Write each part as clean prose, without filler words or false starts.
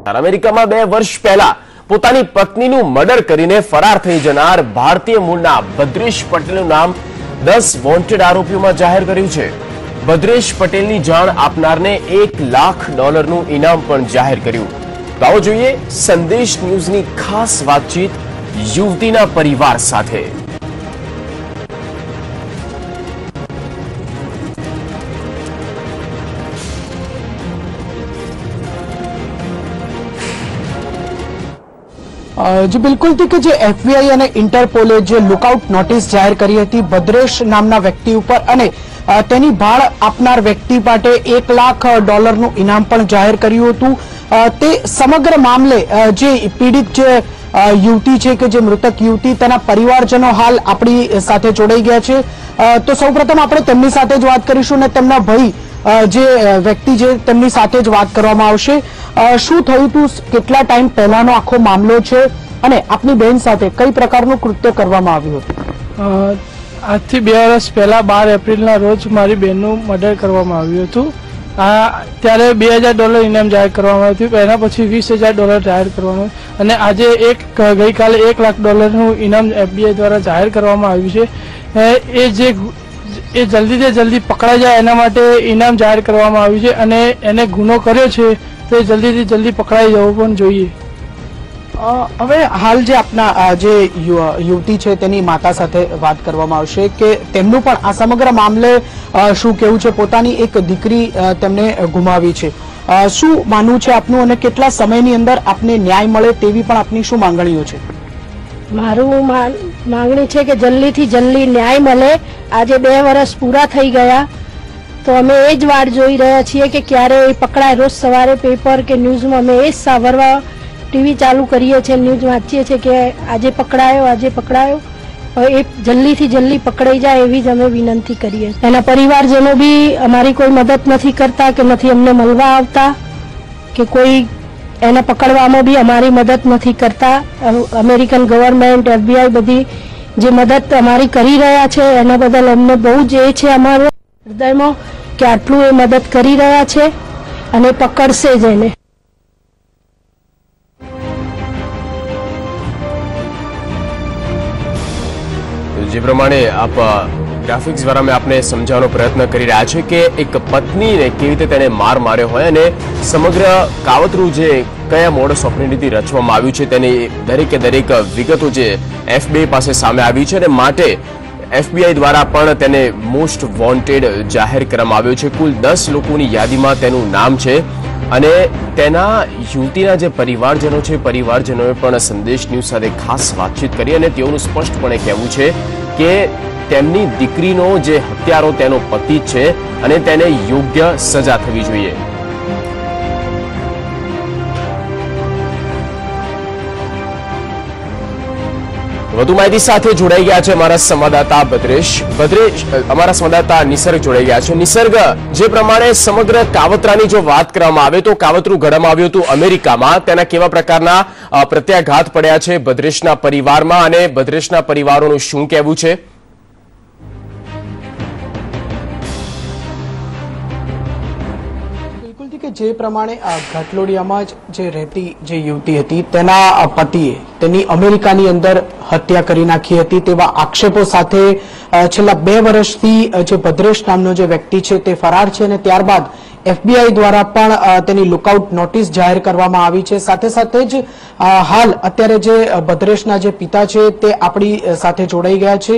અમેરિકામાં 2 વર્ષ પહેલા પોતાની પત્નીનું મર્ડર કરીને ફરાર થઈ જનાર ભારતીય મૂળના ભદ્રેશ પટેલનું નામ 10 વોન્ટેડ આરોપીઓમાં જાહેર કર્યું છે। ભદ્રેશ પટેલની જાણ આપનારને $1 લાખનું ઇનામ પણ જાહેર કર્યું। તો આવો જોઈએ સંદેશ ન્યૂઝની ખાસ વાતચીત યુવતીના પરિવાર સાથે। जी बिल्कुल थी कि जे एफबीआई અને इंटरपोले જે લુકઆઉટ નોટિસ જાહેર કરી હતી ભદ્રેશ નામના વ્યક્તિ ઉપર અને તેની ભાળ આપનાર વ્યક્તિ માટે $1 લાખનું ઇનામ પણ જાહેર કર્યું હતું। તે સમગ્ર મામલે જે પીડિત જે યુવતી છે કે જે મૃતક યુવતી તેના પરિવારજનો હાલ આપણી સાથે જોડાઈ ગયા છે। તો સૌપ્રથમ આપણે તેમની સાથે જ વાત કરીશું અને તેમના ભાઈ જે વ્યક્તિ છે તેમની સાથે જ વાત કરવામાં આવશે। શું થયું હતું, કેટલા ટાઈમ પહેલાનો આખો મામલો છે અને આપની બહેન સાથે કઈ પ્રકારનું કૃત્ય કરવામાં આવ્યું હતું? આજથી 2 વર્ષ પહેલા 12 એપ્રિલના રોજ મારી બહેનનું મર્ડર કરવામાં આવ્યું હતું। ત્યારે $2000 ઇનામ જાહેર કરવામાં આવ્યું હતું। એના પછી $20,000 જાહેર કરવામાં આવ્યું અને આજે ગઈકાલે $1 લાખનું ઇનામ એફબીઆઈ દ્વારા જાહેર કરવામાં આવ્યું છે। એ જલ્દીથી જલ્દી પકડાઈ જાય એના માટે ઇનામ જાહેર કરવામાં આવ્યું છે અને એને ગુનો કર્યો છે તો એ જલ્દીથી જલ્દી પકડાઈ જવું પણ જોઈએ। હવે હાલ જે આપના જે યુવતી છે તેની માતા સાથે વાત કરવામાં આવશે કે તેમનું પણ આ સમગ્ર મામલે શું કહેવું છે? પોતાની એક દીકરી તેમને ગુમાવી છે। શું માનવું છે આપનું અને કેટલા સમયની અંદર આપને ન્યાય મળે તેવી પણ આપની શું માંગણીઓ છે? મારું માંગણી છે કે જલ્દીથી જલ્દી ન્યાય મળે। આજે 2 વર્ષ પૂરા થઈ ગયા તો અમે એ જ વાટ જોઈ રહ્યા છીએ કે ક્યારે એ પકડાય। રોજ સવારે પેપર કે ન્યૂઝમાં અમે એ જ સાંભળવા ટીવી ચાલુ કરીએ છીએ, ન્યૂઝ વાંચીએ છીએ કે આજે પકડાયો। એ જલ્દીથી જલ્દી પકડાઈ જાય એવી જ અમે વિનંતી કરીએ। એના પરિવારજનો બી અમારી કોઈ મદદ નથી કરતા કે નથી અમને મળવા આવતા કે કોઈ એને પકડવામાં બી અમારી મદદ નથી કરતા। અમેરિકન ગવર્મેન્ટ, એફબીઆઈ બધી જે મદદ અમારી કરી રહ્યા છે એના બદલ અમને બહુ જ એ છે અમારો હૃદયમાં કે આટલું એ મદદ કરી રહ્યા છે અને પકડશે જ એને। જે પ્રમાણે આપ ગ્રાફિક્સ દ્વારા મેં આપને સમજાવવાનો પ્રયત્ન કરી રહ્યા છે કે એક પત્નીને કેવી રીતે તેને માર માર્યો હોય અને સમગ્ર કાવતરું જે કયા મોડસ ઓપરેન્ડીથી રચવામાં આવ્યું છે તેની દરેકે દરેક વિગતો જે એફબીઆઈ પાસે સામે આવી છે અને માટે એફબીઆઈ દ્વારા પણ તેને મોસ્ટ વોન્ટેડ જાહેર કરવામાં આવ્યો છે। કુલ 10 લોકોની યાદીમાં તેનું નામ છે અને તેના યુવતીના જે પરિવારજનો છે પરિવારજનોએ પણ સંદેશ ન્યૂઝ સાથે ખાસ વાતચીત કરી અને તેઓનું સ્પષ્ટપણે કહેવું છે કે તેમની દીકરીનો જે હત્યારો તેનો પતિ છે અને તેને યોગ્ય સજા થવી જોઈએ। વધુ માહિતી સાથે જોડાઈ ગયા છે અમારા સંવાદદાતા ભદ્રેશ। અમારા સંવાદદાતા નિસર્ગ જોડાઈ ગયા છે। નિસર્ગ, જે પ્રમાણે સમગ્ર કાવતરાની જો વાત કરવામાં આવે તો કાવતરું ઘડવામાં આવ્યું હતું અમેરિકામાં, તેના કેવા પ્રકારના પ્રત્યાઘાત પડ્યા છે ભદ્રેશના પરિવારમાં અને ભદ્રેશના પરિવારોનું શું કહેવું છે? કે જે પ્રમાણે ઘાટલોડિયામાં જે રહેતી જે યુવતી હતી તેના પતિએ તેની અમેરિકાની અંદર હત્યા કરી નાખી હતી તેવા આક્ષેપો સાથે છેલ્લા 2 વર્ષથી જે ભદ્રેશ નામનો જે વ્યક્તિ છે તે ફરાર છે અને ત્યારબાદ એફબીઆઈ દ્વારા પણ તેની લુકઆઉટ નોટિસ જાહેર કરવામાં આવી છે। સાથે સાથે જ હાલ અત્યારે જે ભદ્રેશના જે પિતા છે તે આપણી સાથે જોડાઈ ગયા છે।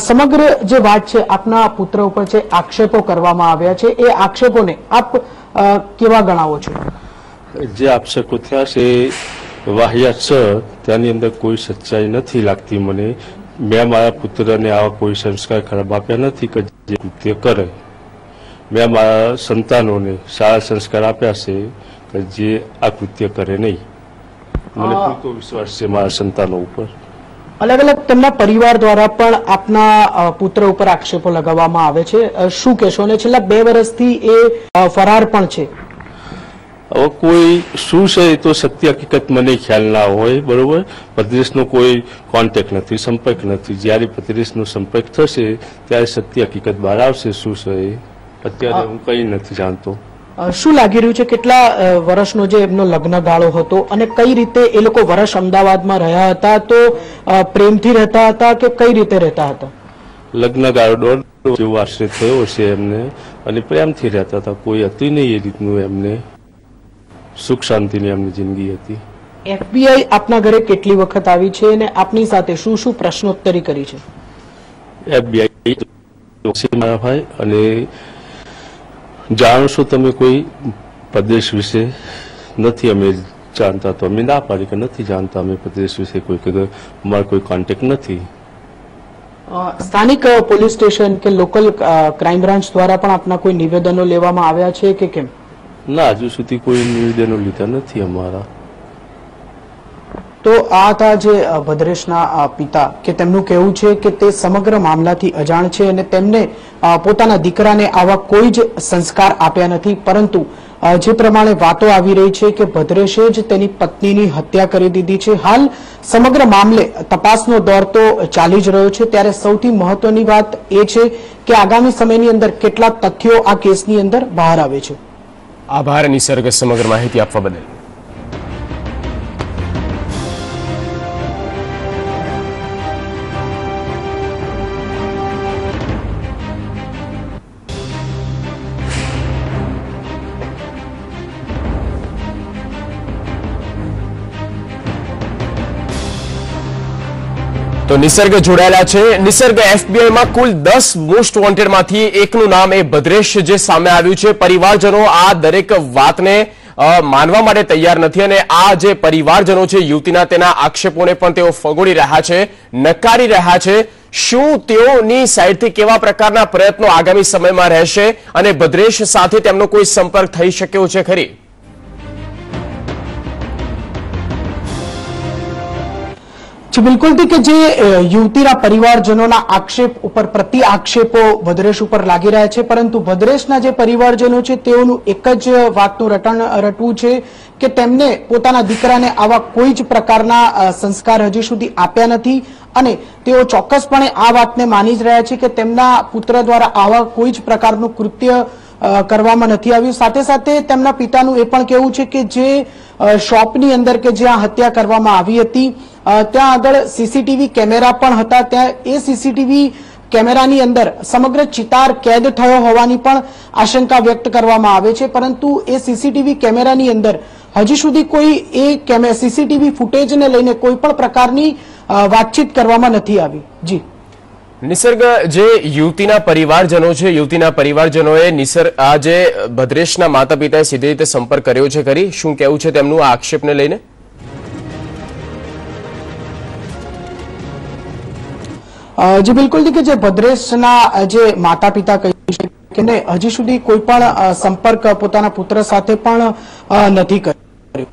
સમગ્ર જે વાત છે આપના પુત્ર ઉપર જે આક્ષેપો કરવામાં આવ્યા છે એ આક્ષેપોને આપ કેવા ગણાવો છો? જે આક્ષેપો થયા છે વાહિયાત છે, તેની અંદર કોઈ સચ્ચાઈ નથી લાગતી મને। મેં મારા પુત્રને આવા કોઈ સંસ્કાર ખરાબ આપ્યા નથી કે જે કૃત્ય કરે। મેં મારા સંતાનોને સારા સંસ્કાર આપ્યા છે કે જે આ કૃત્ય કરે નહીં। મને પૂરતો વિશ્વાસ છે મારા સંતાનો ઉપર। અલગ અલગ તેમના પરિવાર દ્વારા પણ આપના પુત્ર ઉપર આક્ષેપો લગાવવામાં આવે છે, શું કહેશો? અને છેલ્લા 2 વર્ષથી એ ફરાર પણ છે। હવે કોઈ શું છે એ તો સત્ય હકીકત મને ખ્યાલ ના હોય, બરોબર। ભદ્રેશનો કોઈ કોન્ટેક્ટ નથી, સંપર્ક નથી। જ્યારે ભદ્રેશનો સંપર્ક થશે ત્યારે સત્ય હકીકત બહાર આવશે શું છે એ। અત્યારે હું કંઈ નથી જાણતો। શું લાગી રહ્યું છે, કેટલા વર્ષનો જે એમનો લગ્ન ગાળો હતો અને કઈ રીતે એ લોકો વર્ષ અમદાવાદમાં રહ્યા હતા? તો પ્રેમથી રહેતા હતા કે કઈ રીતે રહેતા હતા? લગ્ન ગાળો 1.5 જેવો આશરે થયો છે એમને, અને પ્રેમથી રહેતા હતા. કોઈ હતું નહીં એ રીતનું, એમને સુખ શાંતિની એમની જિંદગી હતી. FBI આપના ઘરે કેટલી વખત આવી છે અને આપની સાથે શું શું પ્રશ્નોત્તરી કરી છે? FBI મારા ભાઈ, અને જાણો છો તમે કોઈ પ્રદેશ વિશે નથી અમે જાણતા, તો અમે ના પાડી કે નથી જાણતા અમે પ્રદેશ વિશે કોઈ, અમારો કોઈ કોન્ટેક્ટ નથી. સ્થાનિક પોલીસ સ્ટેશન કે લોકલ ક્રાઇમ બ્રાન્ચ દ્વારા પણ આપના કોઈ નિવેદનો લેવામાં આવ્યા છે કે કેમ? ના, હજુ સુધી કોઈ નિવેદનો લીધા નથી અમારા. તો આ હતા જે ભદ્રેશના પિતા, કે તેમનું કહેવું છે કે તે સમગ્ર મામલાથી અજાણ છે અને તેમને પોતાના દીકરાને આવા કોઈ જ સંસ્કાર આપ્યા નથી, પરંતુ જે પ્રમાણે વાતો આવી રહી છે કે ભદ્રેશે જ તેની પત્નીની હત્યા કરી દીધી છે. હાલ સમગ્ર મામલે તપાસનો દોર તો ચાલી જ રહ્યો છે, ત્યારે સૌથી મહત્વની વાત એ છે કે આગામી સમયની અંદર કેટલા તથ્યો આ કેસની અંદર બહાર આવે છે. આભાર નિસર્ગ, સમગ્ર માહિતી આપવા બદલ. તો નિસર્ગ જોડાયેલા છે. નિસર્ગ, FBI માં કુલ 10 મોસ્ટ વોન્ટેડ માંથી એકનું નામ એ ભદ્રેશ જે સામે આવ્યું છે. પરિવારજનો આ દરેક વાતને માનવા માટે તૈયાર નથી અને આ જે પરિવારજનો છે યુવતીના, તેના આક્ષેપોને પણ તેઓ ફગોડી રહ્યા છે, નકારી રહ્યા છે. શું તેઓની સાઈડથી કેવા પ્રકારના પ્રયત્નો આગામી સમયમાં રહેશે અને ભદ્રેશ સાથે તેમનો કોઈ સંપર્ક થઈ શક્યો છે ખરી? બિલકુલ કે જે યુવતીના પરિવારજનોના આક્ષેપ ઉપર પ્રતિ આક્ષેપો ભદ્રેશ ઉપર લાગી રહ્યા છે, પરંતુ ભદ્રેશના જે પરિવારજનો છે તેઓનું એક જ વાતનું રટવું છે કે તેમને પોતાના દીકરાને આવા કોઈ જ પ્રકારના સંસ્કાર હજી સુધી આપ્યા નથી અને તેઓ ચોક્કસપણે આ વાતને માની જ રહ્યા છે કે તેમના પુત્ર દ્વારા આવા કોઈ જ પ્રકારનું કૃત્ય કરવામાં નથી આવ્યું. સાથે સાથે તેમના પિતાનું એ પણ કહેવું છે કે જે શોપની અંદર કે જ્યાં હત્યા કરવામાં આવી હતી ત્યાં આગળ સીસીટીવી કેમેરા પણ હતા, ત્યાં એ સીસીટીવી કેમેરાની અંદર સમગ્ર ચિતાર કેદ થયો હોવાની પણ આશંકા વ્યક્ત કરવામાં આવે છે, પરંતુ એ સીસીટીવી કેમેરાની અંદર હજી સુધી કોઈ એ સીસીટીવી ફૂટેજને લઈને કોઈ પણ પ્રકારની વાતચીત કરવામાં નથી આવી. જી નિસર્ગ, જે યુવતીના પરિવારજનો છે, યુવતીના પરિવારજનોએ આ જે ભદ્રેશના માતા પિતાએ સીધી રીતે સંપર્ક કર્યો છે ખરી? શું કહેવું છે તેમનું આ આક્ષેપને લઈને? જી બિલકુલ કે જે ભદ્રેશના જે માતા પિતા કહી છે કે હજી સુધી કોઈ પણ સંપર્ક પોતાના પુત્ર સાથે પણ નથી કર્યો.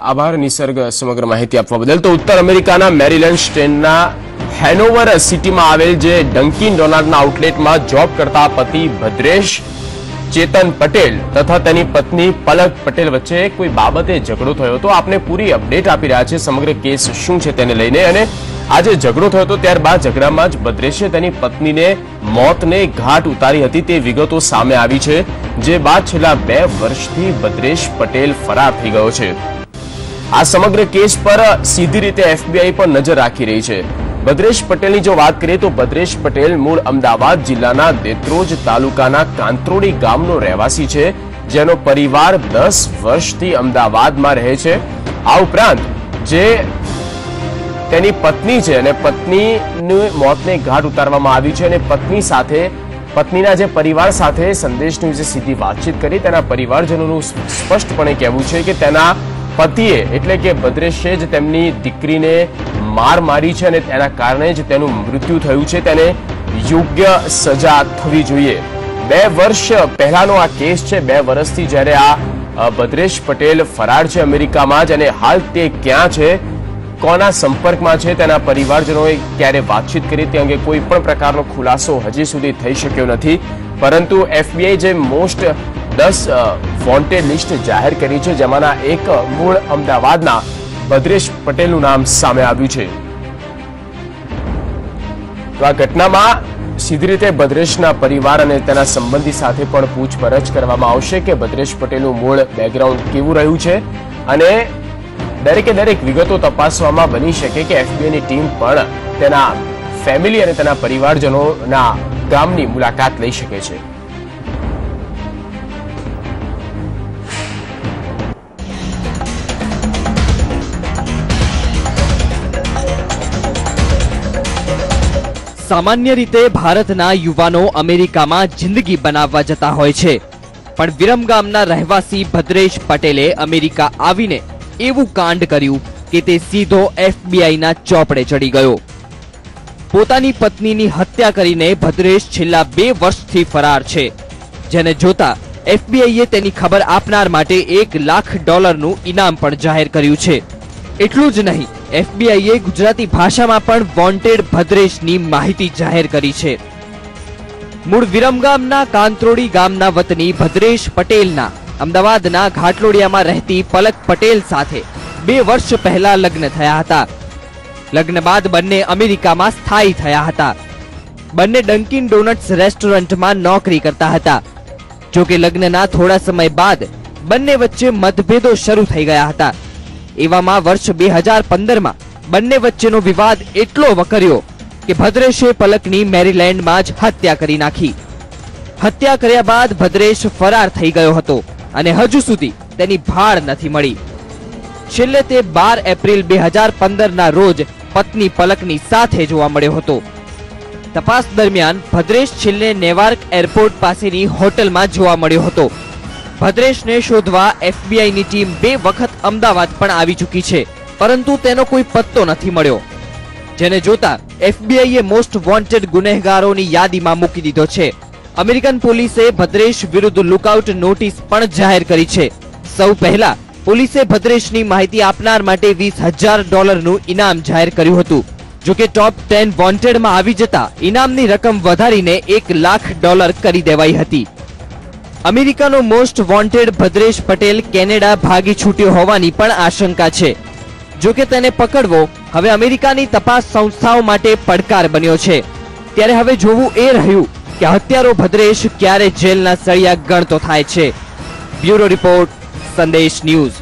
આભાર નિસર્ગ, સમગ્ર માહિતી આપવા બદલ. તો ઉત્તર અમેરિકાના મેરીલેન્ડ સ્ટેટના હેનોવર સિટીમાં આવેલ જે ડંકિન ડોનાલ્ડના આઉટલેટમાં જોબ કરતા પતિ ભદ્રેશ ચેતન પટેલ તથા તેની પત્ની પલક પટેલ વચ્ચે કોઈ બાબતે ઝઘડો થયો હતો. આપને પૂરી અપડેટ આપી રહ્યા છે સમગ્ર કેસ શું છે તેને લઈને. અને આજે ઝઘડો થયો હતો ત્યારબાદ ઝઘડામાં જ ભદ્રેશે તેની પત્નીને મોતને ઘાટ ઉતારી હતી તે વિગતો સામે આવી છે, જે બાદ છેલ્લા 2 વર્ષથી ભદ્રેશ પટેલ ફરાર થઈ ગયો છે. આ સમગ્ર કેસ પર સીધી રીતે FBI પર નજર રાખી રહી છે. ભદ્રેશ પટેલની જો વાત કરીએ તો ભદ્રેશ પટેલ મૂળ અમદાવાદ જિલ્લાના દેત્રોજ તાલુકાના કાંત્રોડી ગામનો રહેવાસી છે, જેનો પરિવાર 10 વર્ષથી અમદાવાદમાં રહે છે. આ ઉપરાંત જે તેની પત્ની છે અને પત્નીની મોતને ઘાટ ઉતારવામાં આવી છે અને પત્નીના જે પરિવાર સાથે સંદેશ ન્યૂઝે સીધી વાતચીત કરી. તેના પરિવારજનોનું સ્પષ્ટપણે કહેવું છે કે તેના પતિએ એટલે કે ભદ્રેશે જ તેમની દીકરીને માર મારી છે અને તેના કારણે જ તેનું મૃત્યુ થયું છે. તેને યોગ્ય સજા થવી જોઈએ. 2 વર્ષ પહેલાનો આ કેસ છે. 2 વર્ષથી જ્યારે આ ભદ્રેશ પટેલ ફરાર છે અમેરિકામાં જ, અને હાલ તે ક્યાં છે, કોના સંપર્કમાં છે, તેના પરિવારજનોએ ક્યારે વાતચીત કરી તે અંગે કોઈ પણ પ્રકારનો ખુલાસો હજી સુધી થઈ શક્યો નથી. પરંતુ FBI જે મોસ્ટ 10 વોન્ટેડ લિસ્ટ જાહેર કરી છે, જેમાંના એક મૂળ અમદાવાદના ભદ્રેશ પટેલનું નામ સામે આવ્યું છે. તો આ ઘટનામાં સીધી રીતે ભદ્રેશના પરિવાર અને તેના સંબંધી સાથે પણ પૂછપરછ કરવામાં આવશે કે ભદ્રેશ પટેલનું મૂળ બેકગ્રાઉન્ડ કેવું રહ્યું છે અને દરેક વિગતો તપાસવામાં બની શકે કે એફબીઆઈની ટીમ પણ તેના ફેમિલી અને તેના પરિવારજનોના ગામની મુલાકાત લઈ શકે છે. સામાન્ય રીતે ભારતના યુવાનો અમેરિકામાં જિંદગી બનાવવા જતા હોય છે, પણ વિરમગામના રહેવાસી ભદ્રેશ પટેલે અમેરિકા આવીને એવું કાંડ કર્યું કે તે સીધો એફબીઆઈના ચોપડે ચડી ગયો. પોતાની પત્નીની હત્યા કરીને ભદ્રેશ છેલ્લા 2 વર્ષથી ફરાર છે, જેને જોતા એફબીઆઈએ તેની ખબર આપનાર માટે $1 લાખ ઇનામ પણ જાહેર કર્યું છે. એટલું જ નહીં, એફબીઆઈએ ગુજરાતી ભાષામાં પણ વોન્ટેડ ભદ્રેશની માહિતી જાહેર કરી છે. મૂળ વિરમગામના કાંત્રોડી ગામના વતની ભદ્રેશ પટેલના અમદાવાદના ઘાટલોડિયામાં રહેતી પલક પટેલ સાથે 2 વર્ષ પહેલા લગ્ન થયા હતા. લગ્ન બાદ બંને અમેરિકામાં સ્થાયી થયા હતા. બંને ડંકિન ડોનટ્સ રેસ્ટોરન્ટમાં નોકરી કરતા હતા. જોકે લગ્નના થોડા સમય બાદ બંને વચ્ચે મતભેદો શરૂ થઈ ગયા હતા. એવામાં વર્ષ 2015માં બંને વચ્ચેનો વિવાદ એટલો વકર્યો કે ભદ્રેશે પલકની મેરીલેન્ડમાં જ હત્યા કરી નાખી. હત્યા કર્યા બાદ ભદ્રેશ ફરાર થઈ ગયો હતો અને હજુ સુધી તેની ભાળ નથી મળી. છેલ્લે તે 12 એપ્રિલ 2015ના રોજ પત્ની પલકની સાથે જોવા મળ્યો હતો. તપાસ દરમિયાન ભદ્રેશ છેલ્લે નેવાર્ક એરપોર્ટ પાસેની હોટલમાં જોવા મળ્યો હતો. ભદ્રેશને શોધવા એફબીઆઈની ટીમ 2 વખત અમદાવાદ પણ આવી ચૂકી છે, પરંતુ તેનો કોઈ પત્તો નથી મળ્યો, જેને જોતા એફબીઆઈએ મોસ્ટ વોન્ટેડ ગુનેગારોની યાદીમાં મૂકી દીધો છે. અમેરિકન પોલીસે ભદ્રેશ વિરુદ્ધ લુકઆઉટ નોટિસ પણ જાહેર કરી છે. સૌ પહેલા પોલીસે ભદ્રેશની માહિતી આપનાર માટે $20,000 ઇનામ જાહેર કર્યું હતું. જોકે ટોપ 10 વોન્ટેડમાં આવી જતા ઇનામની રકમ વધારીને $1 લાખ કરી દેવાઈ હતી. અમેરિકાનો most wanted Bhadresh Patel Canada ભાગી છૂટ્યો હોવાની પણ આશંકા છે. જોકે તેને પકડવો હવે અમેરિકાની તપાસ સંસ્થાઓ માટે પડકાર બન્યો છે. ત્યારે હવે જોવું એ રહ્યું કે હત્યારો ભદ્રેશ ક્યારે જેલના સળિયા ગણતો થાય છે. બ્યુરો રિપોર્ટ, સંદેશ ન્યૂઝ.